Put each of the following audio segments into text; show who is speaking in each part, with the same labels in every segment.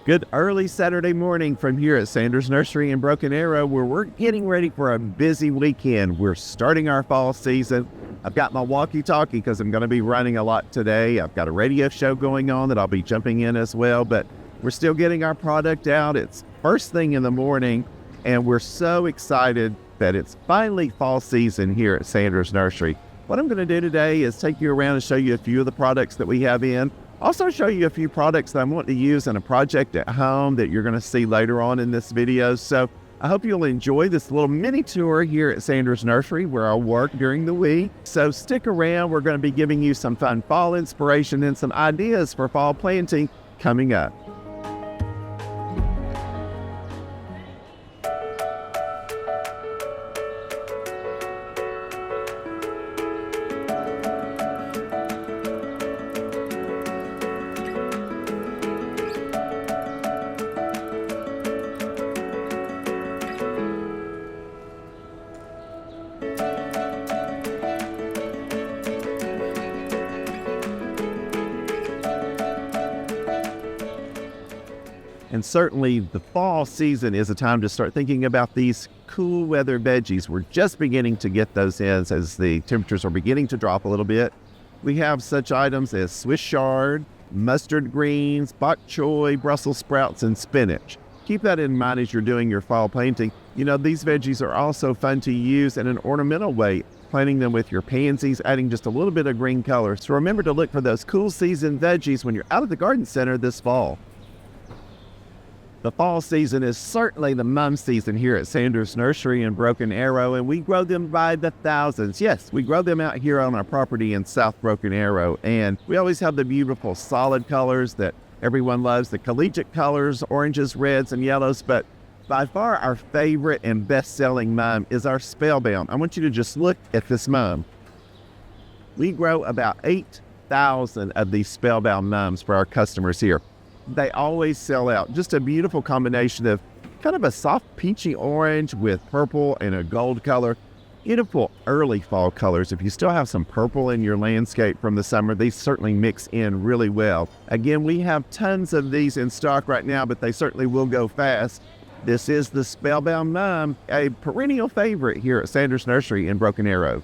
Speaker 1: Good early Saturday morning from here at Sanders Nursery in Broken Arrow, where we're getting ready for a busy weekend. We're starting our fall season. I've got my walkie-talkie because I'm going to be running a lot today. I've got a radio show going on that I'll be jumping in as well, but we're still getting our product out. It's first thing in the morning, and we're so excited that it's finally fall season here at Sanders Nursery. What I'm going to do today is take you around and show you a few of the products that we have in. Also show you a few products that I want to use in a project at home that you're going to see later on in this video. So I hope you'll enjoy this little mini tour here at Sanders Nursery where I work during the week. So stick around. We're going to be giving you some fun fall inspiration and some ideas for fall planting coming up. And certainly the fall season is a time to start thinking about these cool weather veggies. We're just beginning to get those in as the temperatures are beginning to drop a little bit. We have such items as Swiss chard, mustard greens, bok choy, Brussels sprouts, and spinach. Keep that in mind as you're doing your fall planting. You know, these veggies are also fun to use in an ornamental way, planting them with your pansies, adding just a little bit of green color. So remember to look for those cool season veggies when you're out at the garden center this fall. The fall season is certainly the mum season here at Sanders Nursery in Broken Arrow, and we grow them by the thousands. Yes, we grow them out here on our property in South Broken Arrow, and we always have the beautiful solid colors that everyone loves, the collegiate colors, oranges, reds, and yellows, but by far our favorite and best-selling mum is our Spellbound. I want you to just look at this mum. We grow about 8,000 of these Spellbound mums for our customers here. They always sell out. Just a beautiful combination of kind of a soft peachy orange with purple and a gold color. Beautiful early fall colors. If you still have some purple in your landscape from the summer, these certainly mix in really well. Again, we have tons of these in stock right now, but they certainly will go fast. This is the Spellbound Mum, a perennial favorite here at Sanders Nursery in Broken Arrow.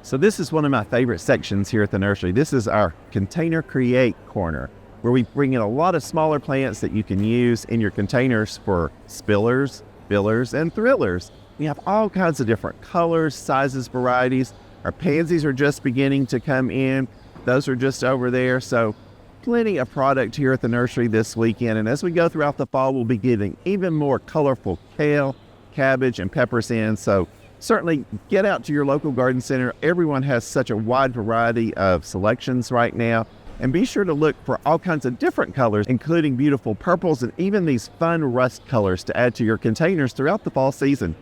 Speaker 1: So this is one of my favorite sections here at the nursery. This is our Container Create corner, where we bring in a lot of smaller plants that you can use in your containers for spillers, fillers, and thrillers. We have all kinds of different colors, sizes, varieties. Our pansies are just beginning to come in. Those are just over there. So plenty of product here at the nursery this weekend. And as we go throughout the fall, we'll be getting even more colorful kale, cabbage, and peppers in. So certainly get out to your local garden center. Everyone has such a wide variety of selections right now. And be sure to look for all kinds of different colors, including beautiful purples and even these fun rust colors to add to your containers throughout the fall season.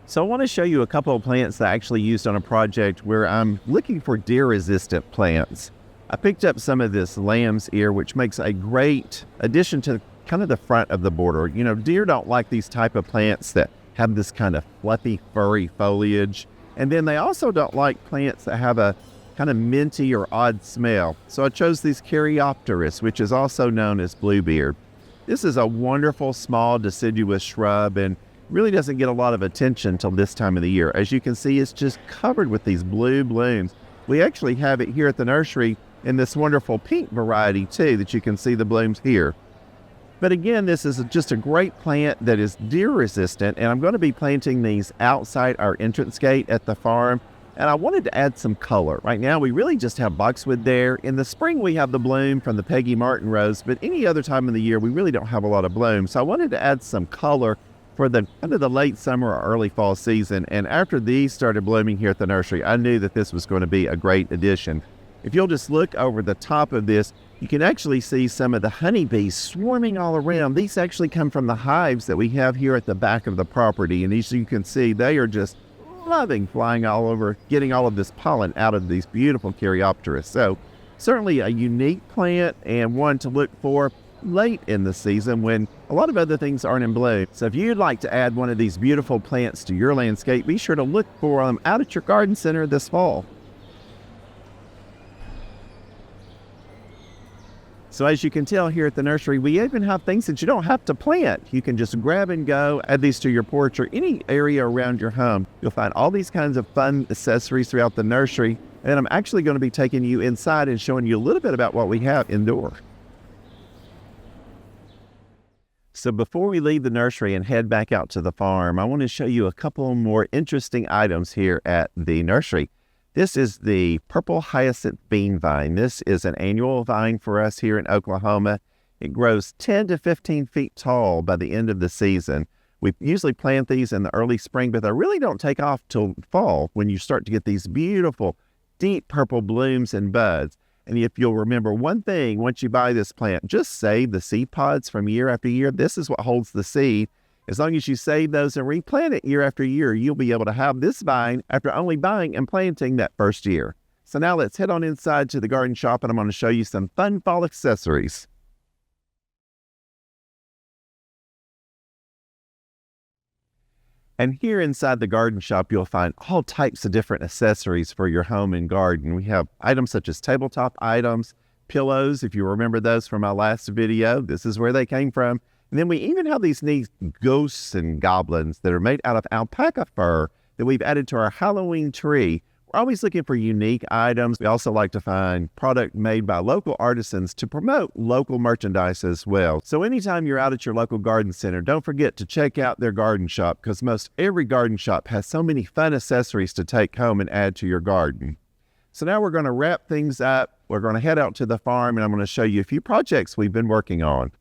Speaker 1: So I want to show you a couple of plants that I actually used on a project where I'm looking for deer-resistant plants. I picked up some of this lamb's ear, which makes a great addition to kind of the front of the border. You know, deer don't like these type of plants that have this kind of fluffy, furry foliage. And then they also don't like plants that have a kind of minty or odd smell. So I chose these Caryopteris, which is also known as Bluebeard. This is a wonderful, small, deciduous shrub and really doesn't get a lot of attention till this time of the year. As you can see, it's just covered with these blue blooms. We actually have it here at the nursery in this wonderful pink variety too, that you can see the blooms here. But again, this is just a great plant that is deer resistant, and I'm going to be planting these outside our entrance gate at the farm. And I wanted to add some color. Right now, we really just have boxwood there. In the spring, we have the bloom from the Peggy Martin rose, but any other time of the year, we really don't have a lot of bloom. So I wanted to add some color for the kind of the late summer or early fall season. And after these started blooming here at the nursery, I knew that this was going to be a great addition. If you'll just look over the top of this, you can actually see some of the honeybees swarming all around. These actually come from the hives that we have here at the back of the property. And as you can see, they are just loving flying all over, getting all of this pollen out of these beautiful Caryopteris. So certainly a unique plant and one to look for. late in the season when a lot of other things aren't in bloom. So if you'd like to add one of these beautiful plants to your landscape, be sure to look for them out at your garden center this fall. So as you can tell here at the nursery, we even have things that you don't have to plant. You can just grab and go, add these to your porch or any area around your home. You'll find all these kinds of fun accessories throughout the nursery. And I'm actually going to be taking you inside and showing you a little bit about what we have indoor. So before we leave the nursery and head back out to the farm, I want to show you a couple more interesting items here at the nursery. This is the purple hyacinth bean vine. This is an annual vine for us here in Oklahoma. It grows 10 to 15 feet tall by the end of the season. We usually plant these in the early spring, but they really don't take off till fall when you start to get these beautiful, deep purple blooms and buds. And if you'll remember one thing, once you buy this plant, just save the seed pods from year after year. This is what holds the seed. As long as you save those and replant it year after year, you'll be able to have this vine after only buying and planting that first year. So now let's head on inside to the garden shop and I'm going to show you some fun fall accessories. And here inside the garden shop, you'll find all types of different accessories for your home and garden. We have items such as tabletop items, pillows. If you remember those from my last video, this is where they came from. And then we even have these neat ghosts and goblins that are made out of alpaca fur that we've added to our Halloween tree. We're always looking for unique items. We also like to find product made by local artisans to promote local merchandise as well. So anytime you're out at your local garden center, don't forget to check out their garden shop because most every garden shop has so many fun accessories to take home and add to your garden. So now we're going to wrap things up. We're going to head out to the farm and I'm going to show you a few projects we've been working on.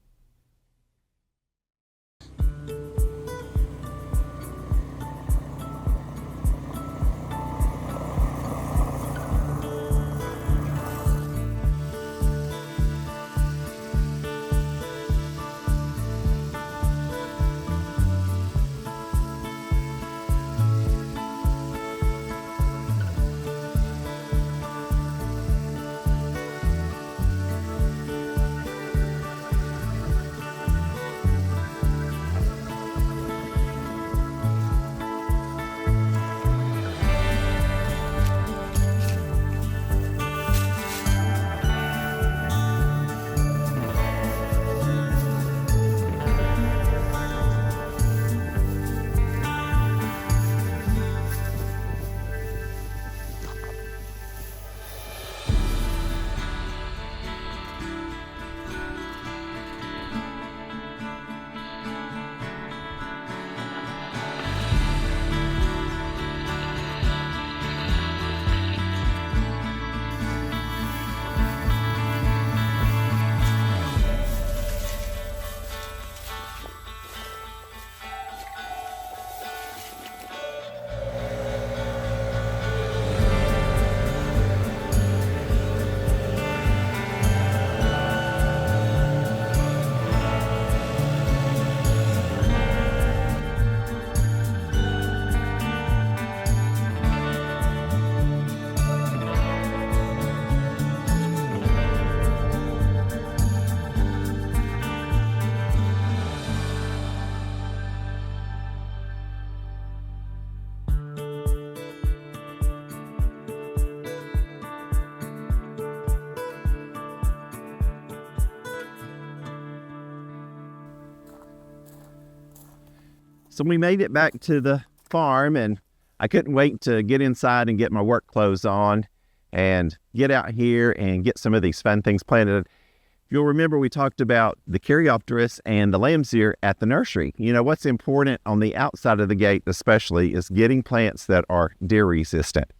Speaker 1: So we made it back to the farm and I couldn't wait to get inside and get my work clothes on and get out here and get some of these fun things planted. If you'll remember, we talked about the Caryopteris and the lamb's ear at the nursery. You know, what's important on the outside of the gate especially is getting plants that are deer resistant.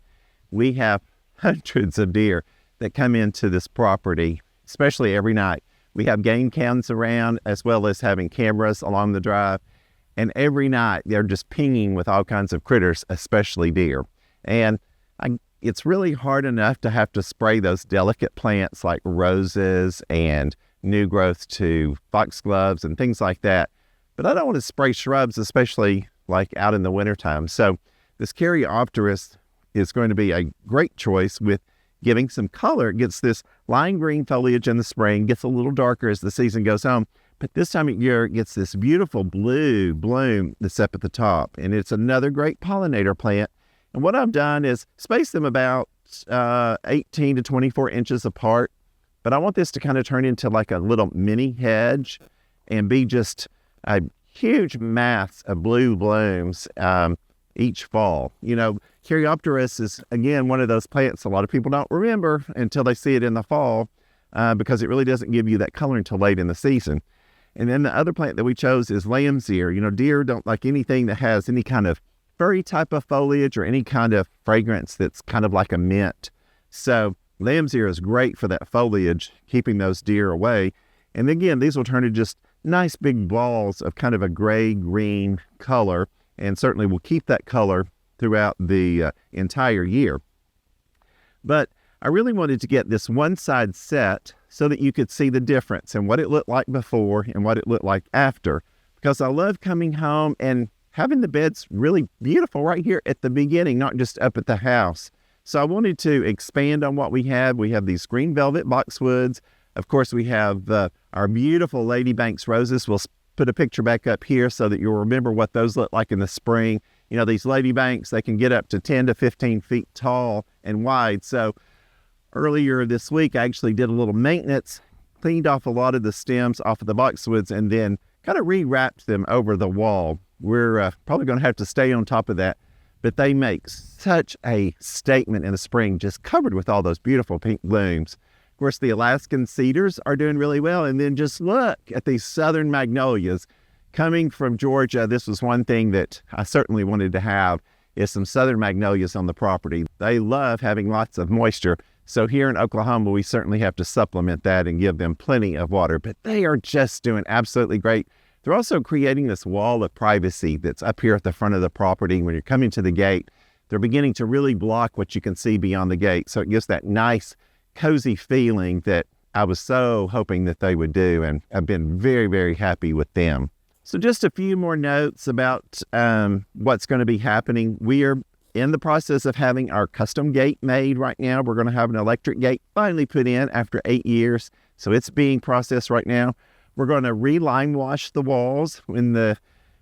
Speaker 1: We have hundreds of deer that come into this property, especially every night. We have game cams around as well as having cameras along the drive. And every night they're just pinging with all kinds of critters, especially deer. And it's really hard enough to have to spray those delicate plants like roses and new growth to foxgloves and things like that. But I don't want to spray shrubs, especially like out in the wintertime. So this Caryopteris is going to be a great choice with giving some color. It gets this lime green foliage in the spring, gets a little darker as the season goes on. But this time of year, it gets this beautiful blue bloom that's up at the top. And it's another great pollinator plant. And what I've done is space them about 18 to 24 inches apart. But I want this to kind of turn into like a little mini hedge and be just a huge mass of blue blooms each fall. You know, Caryopteris is, again, one of those plants a lot of people don't remember until they see it in the fall because it really doesn't give you that color until late in the season. And then the other plant that we chose is lamb's ear. You know, deer don't like anything that has any kind of furry type of foliage or any kind of fragrance that's kind of like a mint. So lamb's ear is great for that foliage, keeping those deer away. And again, these will turn into just nice big balls of kind of a gray-green color, and certainly will keep that color throughout the entire year. But I really wanted to get this one side set so that you could see the difference and what it looked like before and what it looked like after, because I love coming home and having the beds really beautiful right here at the beginning, not just up at the house. So I wanted to expand on what we have. We have these green velvet boxwoods. Of course, we have our beautiful Lady Banks roses. We'll put a picture back up here so that you'll remember what those look like in the spring. You know, these Lady Banks, they can get up to 10 to 15 feet tall and wide. So earlier this week, I actually did a little maintenance, cleaned off a lot of the stems off of the boxwoods, and then kind of re-wrapped them over the wall. We're probably going to have to stay on top of that, but they make such a statement in the spring, just covered with all those beautiful pink blooms. Of course, the Alaskan cedars are doing really well. And then just look at these southern magnolias coming from Georgia. This was one thing that I certainly wanted to have, is some southern magnolias on the property. They love having lots of moisture. So here in Oklahoma, we certainly have to supplement that and give them plenty of water. But they are just doing absolutely great. They're also creating this wall of privacy that's up here at the front of the property. When you're coming to the gate, they're beginning to really block what you can see beyond the gate. So it gives that nice, cozy feeling that I was so hoping that they would do, and I've been very, very happy with them. So just a few more notes about what's going to be happening. We are in the process of having our custom gate made right now. We're going to have an electric gate finally put in after 8 years. So it's being processed right now. We're going to re-lime wash the walls when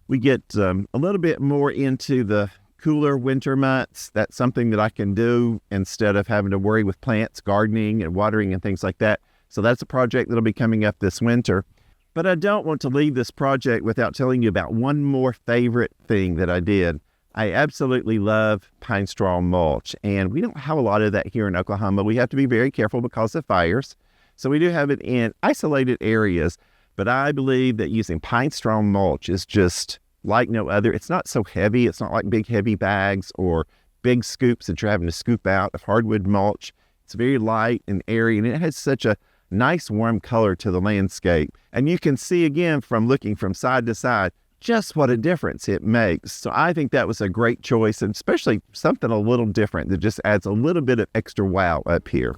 Speaker 1: we get a little bit more into the cooler winter months. That's something that I can do instead of having to worry with plants, gardening and watering and things like that. So that's a project that'll be coming up this winter. But I don't want to leave this project without telling you about one more favorite thing that I did. I absolutely love pine straw mulch, and we don't have a lot of that here in Oklahoma. We have to be very careful because of fires. So we do have it in isolated areas, but I believe that using pine straw mulch is just like no other. It's not so heavy. It's not like big heavy bags or big scoops that you're having to scoop out of hardwood mulch. It's very light and airy, and it has such a nice warm color to the landscape. And you can see again from looking from side to side just what a difference it makes. So I think that was a great choice, and especially something a little different that just adds a little bit of extra wow up here.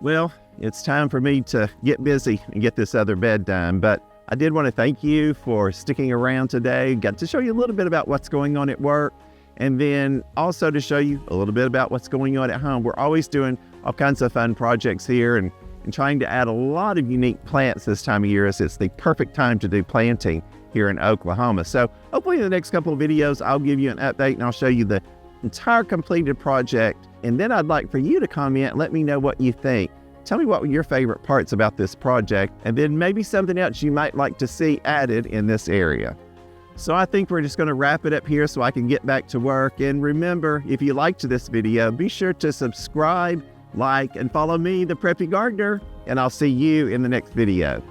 Speaker 1: Well, it's time for me to get busy and get this other bed done, but I did want to thank you for sticking around today. Got to show you a little bit about what's going on at work, and then also to show you a little bit about what's going on at home. We're always doing all kinds of fun projects here and trying to add a lot of unique plants this time of year, as it's the perfect time to do planting here in Oklahoma. So hopefully in the next couple of videos, I'll give you an update and I'll show you the entire completed project. And then I'd like for you to comment and let me know what you think. Tell me what were your favorite parts about this project, and then maybe something else you might like to see added in this area. So I think we're just going to wrap it up here so I can get back to work. And remember, if you liked this video, be sure to subscribe, like, and follow me, the Preppy Gardener, and I'll see you in the next video.